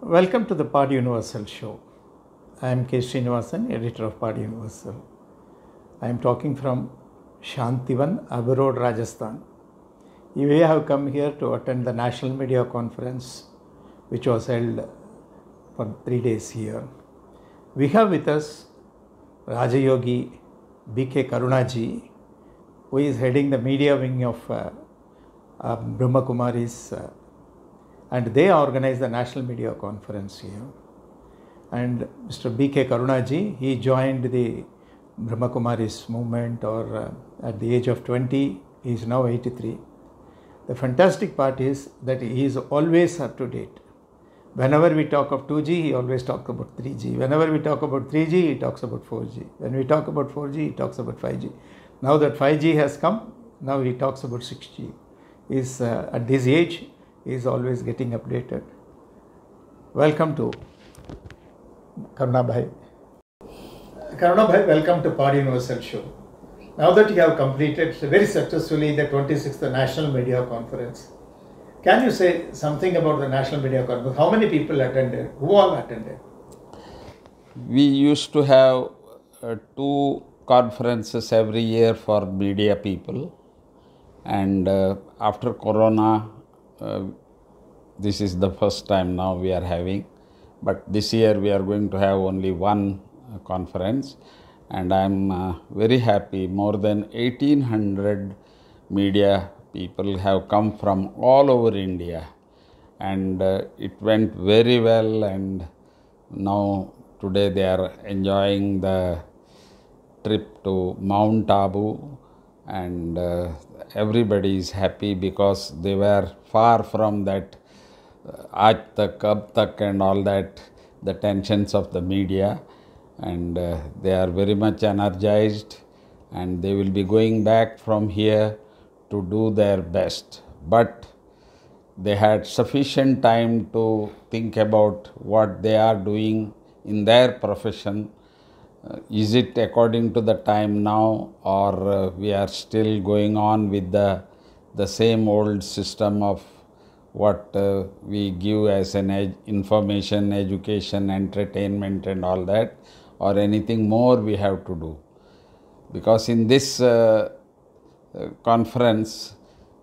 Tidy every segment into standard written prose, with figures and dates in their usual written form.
Welcome to the Pod Universal show. I am K. Srinivasan, editor of Pod Universal. I am talking from Shanthivan, Abu Road, Rajasthan. You may have come here to attend the National Media Conference, which was held for 3 days here. We have with us Rajayogi B K Karuna ji, who is heading the media wing of Brahmakumaris, and they organize the National Media Conference here. And Mr. B K Karuna ji, he joined the Brahmakumaris movement at the age of 20, he is now 83. The fantastic part is that he is always up to date. Whenever we talk of 2G, he always talks about 3G. Whenever we talk about 3G, he talks about 4G. When we talk about 4G, he talks about 5G. Now that 5G has come, now he talks about 6G. He's, at this age, he is always getting updated. Welcome to Karuna Bhai. Karuna Bhai, welcome to Pod Universal show. Now that you have completed very successfully the 26th National Media Conference, can you say something about the National Media Conference? How many people attended? Who all attended? We used to have 2 conferences every year for media people, and after Corona, this is the first time now we are having, but this year we are going to have only one conference, and I am very happy. More than 1800 media people have come from all over India, and it went very well, and now today they are enjoying the trip to Mount Abu, and everybody is happy because they were far from that aaj tak, ab tak and all that, the tensions of the media, and they are very much energized, and they will be going back from here to do their best. But they had sufficient time to think about what they are doing in their profession. Is it according to the time now, or we are still going on with the same old system of what we give as an information, education, entertainment and all that, or anything more we have to do? Because in this conference,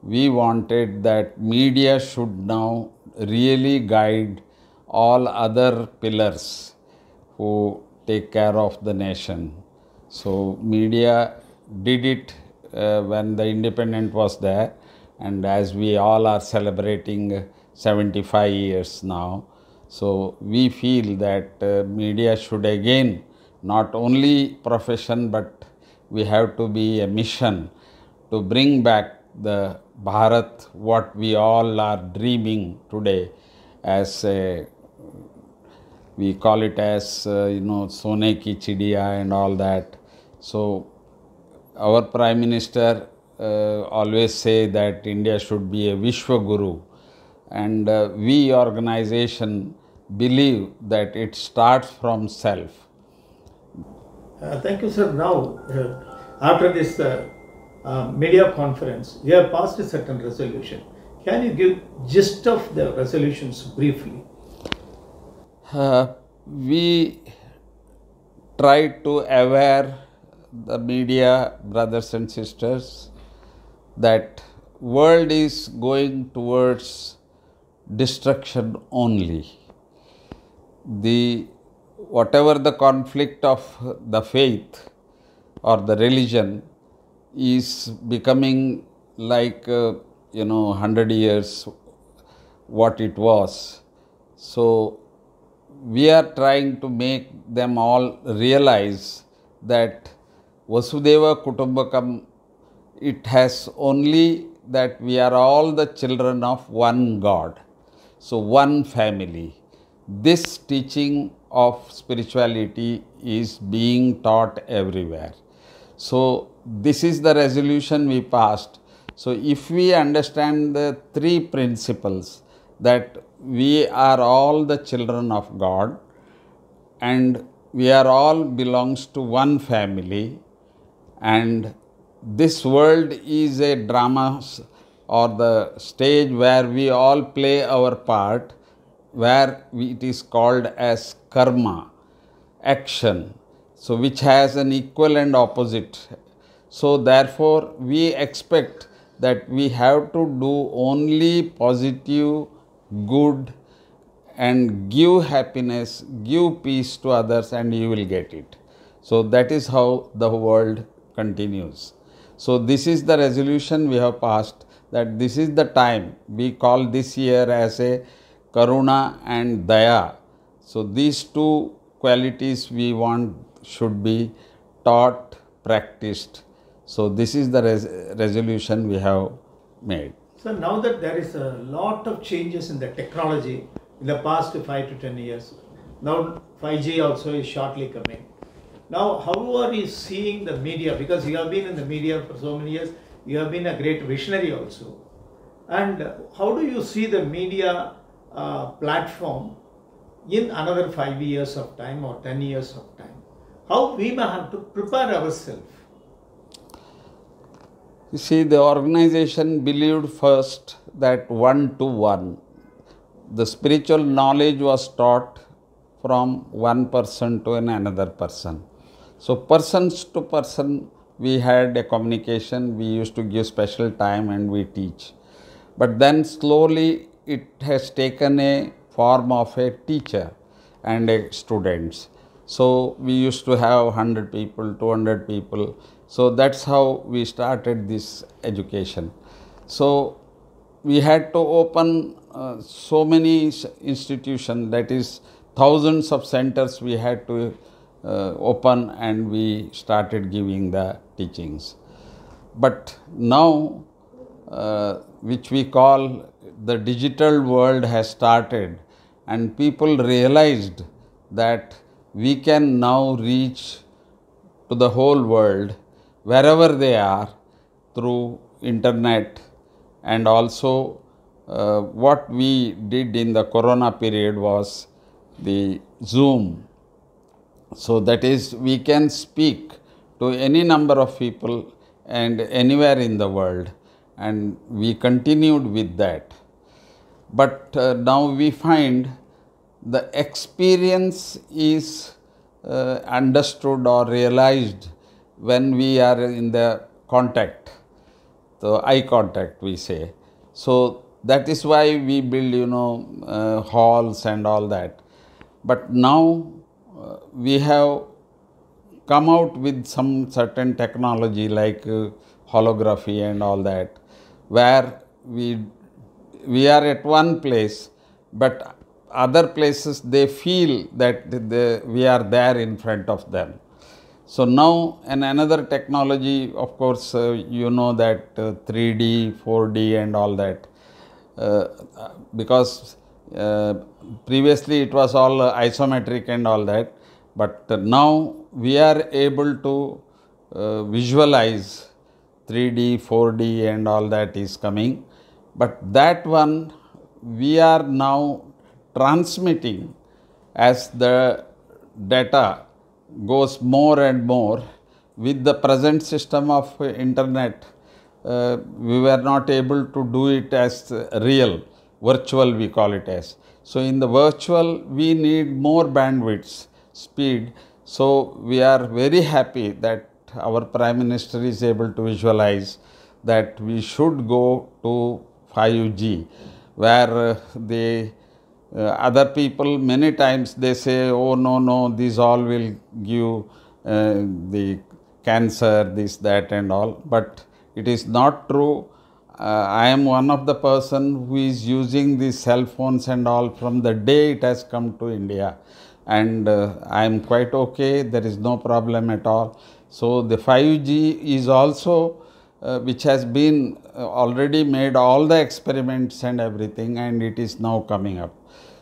we wanted that media should now really guide all other pillars who take care of the nation. So media did it when the independence was there, and as we all are celebrating 75 years now, so we feel that media should again, not only profession, but we have to be a mission to bring back the Bharat, what we all are dreaming today, as a, we call it as Sone ki Chidiya and all that. So our Prime Minister always say that India should be a Vishwa Guru, and we organization believe that it starts from self. Thank you, sir. Now, after this media conference, you have passed a certain resolution. Can you give gist of the resolutions briefly? We try to aware the media brothers and sisters that world is going towards destruction only. Whatever the conflict of the faith or the religion is becoming like 100 years what it was. So we are trying to make them all realize that Vasudeva Kutumbakam, it has only that we are all the children of one God, so one family. This teaching of spirituality is being taught everywhere. So this is the resolution we passed. So if we understand the 3 principles, that we are all the children of God, and we are all belongs to one family, and this world is a drama or the stage where we all play our part, where it is called as karma, action, so which has an equal and opposite. So therefore we expect that we have to do only positive, good, and give happiness, give peace to others, and you will get it. So that is how the world continues. So this is the resolution we have passed, that this is the time. We call this year as a Karuna and Daya. So these two qualities we want should be taught, practiced. So this is the resolution we have made. So now that there is a lot of changes in the technology in the past 5 to 10 years, now 5G also is shortly coming. Now, how are you seeing the media? Because you have been in the media for so many years, you have been a great visionary also. And how do you see the media platform in another 5 years of time or 10 years of time? How we may have to prepare ourselves? You see, the organization believed first that one-to-one. The spiritual knowledge was taught from one person to another person. So persons to person we had a communication, we used to give special time and we teach. But then slowly it has taken a form of a teacher and a students. So we used to have 100 people, 200 people. So that's how we started this education. So we had to open so many institutions, that is thousands of centers we had to open, and we started giving the teachings. But now, which we call the digital world has started, and people realized that we can now reach to the whole world wherever they are through internet. And also what we did in the Corona period was the Zoom. So that is, we can speak to any number of people and anywhere in the world, and we continued with that. But now we find the experience is understood or realized when we are in the contact, the eye contact we say. So that is why we build, halls and all that. But now we have come out with some certain technology like holography and all that, where we are at one place, but other places they feel that we are there in front of them. So now, and another technology, of course, that 3D, 4D and all that, because previously it was all isometric and all that, but now we are able to visualize 3D, 4D and all that is coming. But that one we are now transmitting as the data goes more and more. With the present system of internet, we were not able to do it as real, virtual we call it as. So in the virtual we need more bandwidth, speed. So we are very happy that our Prime Minister is able to visualize that we should go to 5G, where the other people many times they say, oh no, these all will give the cancer, this, that and all. But it is not true. I am one of the person who is using these cell phones and all from the day it has come to India, and I am quite okay. There is no problem at all. So the 5G is also which has been already made all the experiments and everything, and it is now coming up.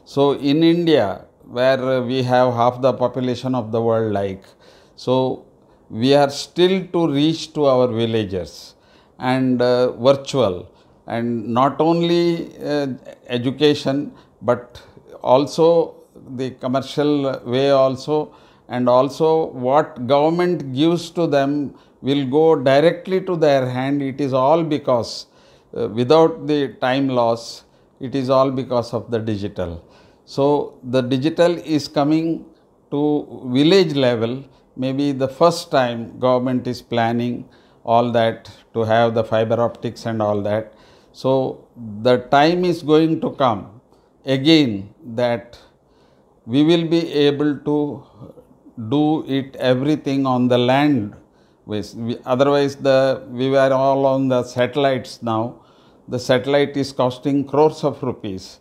So in India, where we have half the population of the world, so we are still to reach to our villagers and virtual, and not only education but also the commercial way also, and also what government gives to them will go directly to their hand. It is all because without the time loss, it is all because of the digital. So the digital is coming to village level. Maybe the first time government is planning all that to have the fiber optics and all that. So the time is going to come again that we will be able to do it everything on the land. Otherwise we were all on the satellites now. The satellite is costing crores of rupees.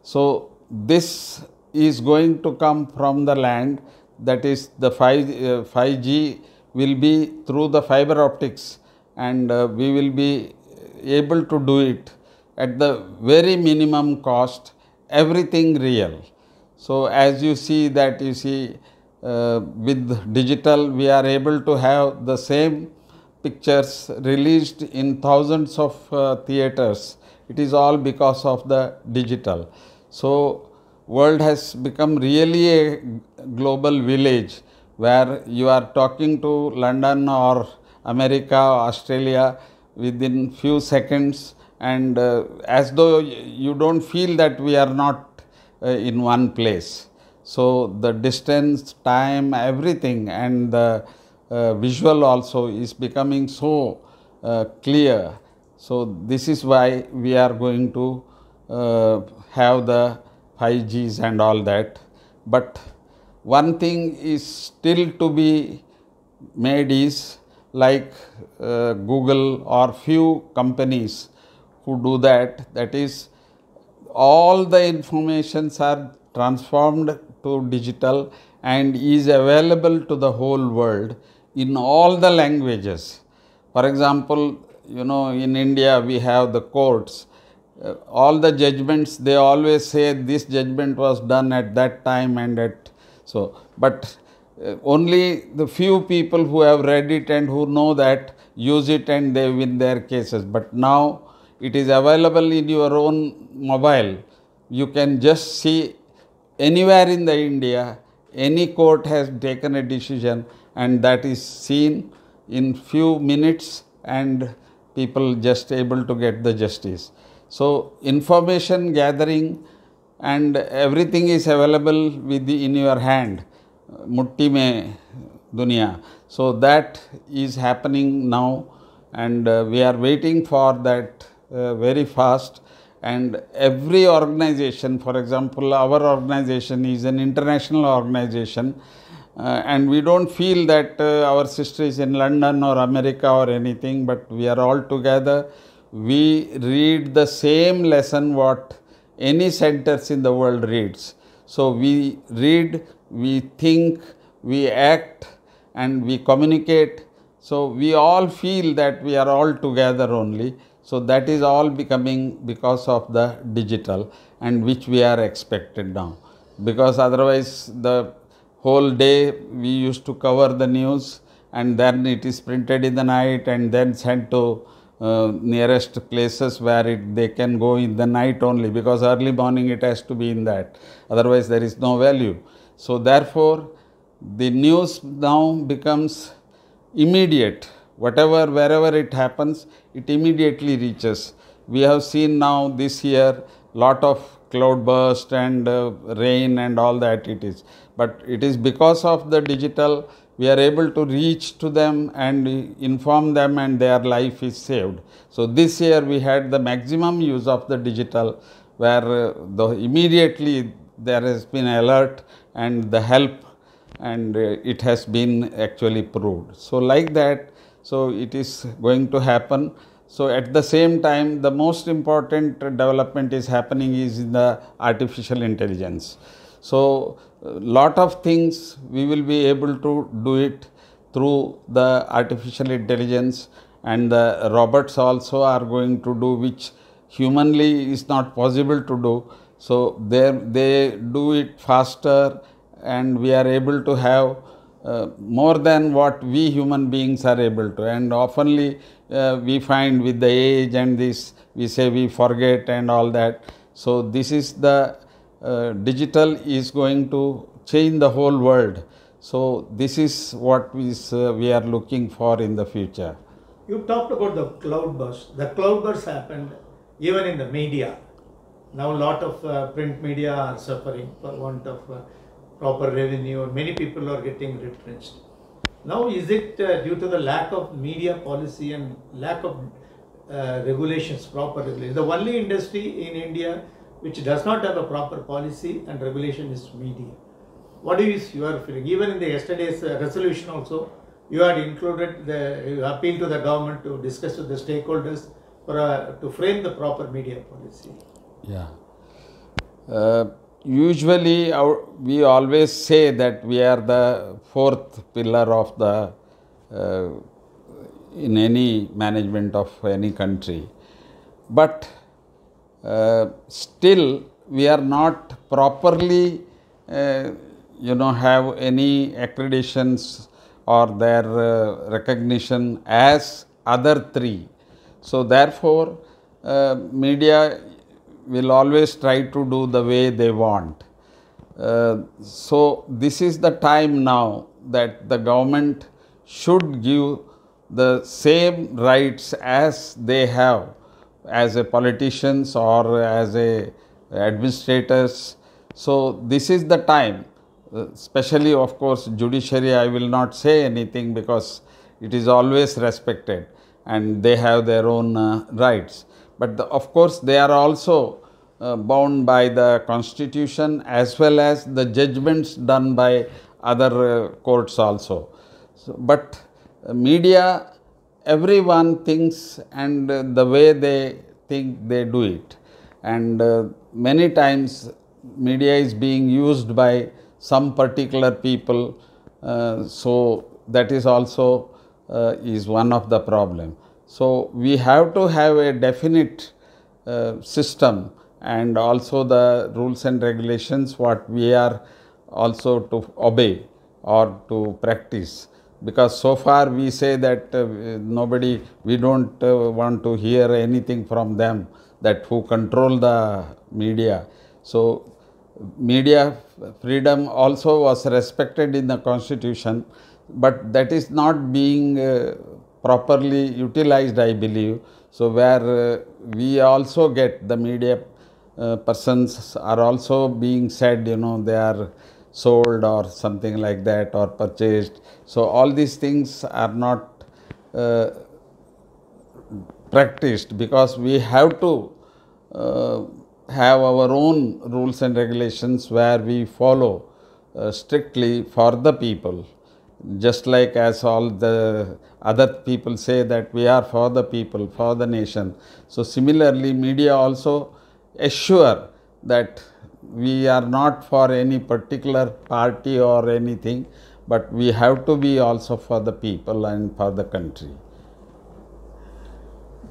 So this is going to come from the land, that is the 5G will be through the fiber optics, and we will be able to do it at the very minimum cost, everything real. So as you see that with digital we are able to have the same pictures released in thousands of theaters. It is all because of the digital. So world has become really a global village where you are talking to London or America or Australia within few seconds, and as though you don't feel that we are not in one place. So the distance, time, everything, and the visual also is becoming so clear. So this is why we are going to have the 5Gs and all that. But one thing is still to be made is like Google or few companies who do that. That is, all the informations are transformed to digital and is available to the whole world in all the languages. For example, in India we have the courts. All the judgments, they always say this judgment was done at that time and at so. But only the few people who have read it and who know that use it and they win their cases. But now it is available in your own mobile. You can just see anywhere in the India, any court has taken a decision, and that is seen in few minutes and people just able to get the justice. So information gathering and everything is available in your hand, mutti mein dunia. So that is happening now, and we are waiting for that very fast. And every organization, for example, our organization is an international organization, and we don't feel that our sister is in London or America or anything, but we are all together. We read the same lesson what any centers in the world reads. So we read, we think, we act, and we communicate. So we all feel that we are all together only. So that is all becoming because of the digital, and which we are expected now. Because otherwise the whole day we used to cover the news, and then it is printed in the night and then sent to nearest places where they can go in the night only, because early morning it has to be in that. Otherwise there is no value. So therefore the news now becomes immediate. Wherever it happens, it immediately reaches. We have seen now this year lot of cloud burst and rain and all that it is. But it is because of the digital we are able to reach to them and inform them, and their life is saved. So this year we had the maximum use of the digital, where immediately there has been alert and the help, and it has been actually proved. So like that, so it is going to happen. So at the same time, the most important development is happening is in the artificial intelligence. So lot of things we will be able to do it through the artificial intelligence, and the robots also are going to do which humanly is not possible to do. So they do it faster, and we are able to have more than what we human beings are able to. And oftenly we find with the age and this, we say we forget and all that. So this is the digital is going to change the whole world. So this is what we are looking for in the future. You talked about the cloud burst. The cloud burst happened even in the media. Now a lot of print media are suffering for want of proper revenue, and many people are getting retrenched. Now, is it due to the lack of media policy and lack of regulations, proper regulations? The only industry in India which does not have a proper policy and regulation is media. What is your feeling? Even in the yesterday's resolution also, you had included you appeal to the government to discuss with the stakeholders for to frame the proper media policy. Yeah. Usually, we always say that we are the fourth pillar of the in any management of any country, but still we are not properly have any accreditations or their recognition as other three. So therefore, media will always try to do the way they want. So this is the time now that the government should give the same rights as they have as a politicians or as a administrators. So this is the time, especially of course judiciary I will not say anything because it is always respected and they have their own rights. But of course they are also bound by the constitution as well as the judgments done by other courts also. So, but media, everyone thinks and the way they think they do it, and many times media is being used by some particular people, so that is also is one of the problem. So we have to have a definite system and also the rules and regulations what we are also to obey or to practice, because so far we say that we don't want to hear anything from them, that who control the media. So media freedom also was respected in the constitution, but that is not being properly utilized, I believe. So where we also get the media persons are also being said, they are sold or something like that or purchased. So all these things are not practiced, because we have to have our own rules and regulations where we follow strictly for the people, just like as all the other people say that we are for the people, for the nation. So similarly media also assure that we are not for any particular party or anything, but we have to be also for the people and for the country.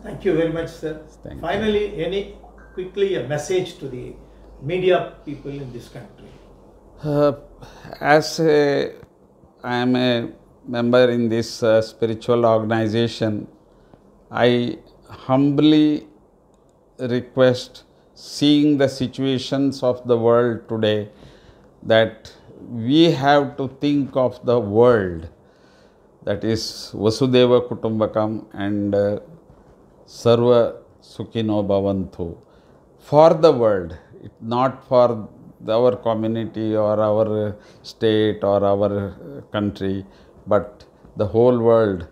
Thank you very much, sir. Finally, quickly a message to the media people in this country. As I am a member in this spiritual organization, I humbly request, seeing the situations of the world today, that we have to think of the world, that is Vasudeva Kutumbakam and Sarva Sukhino Bhavantu, for the world, not for our community or our state or our country, but the whole world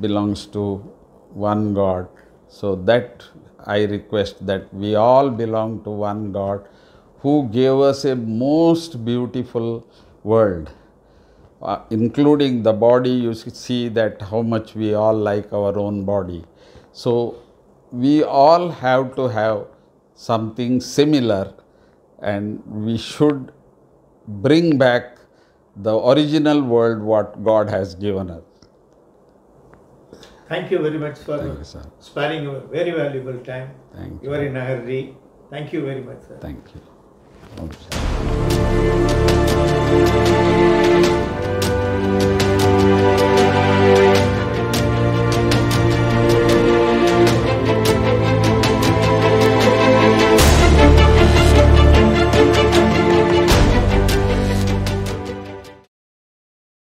belongs to one God. So that I request that we all belong to one God who gave us a most beautiful world, including the body. You see that how much we all like our own body. So we all have to have something similar, and we should bring back the original world what God has given us. Thank you very much for sparing your very valuable time. Thank you. You are in a hurry. Thank you very much, sir. Thank you.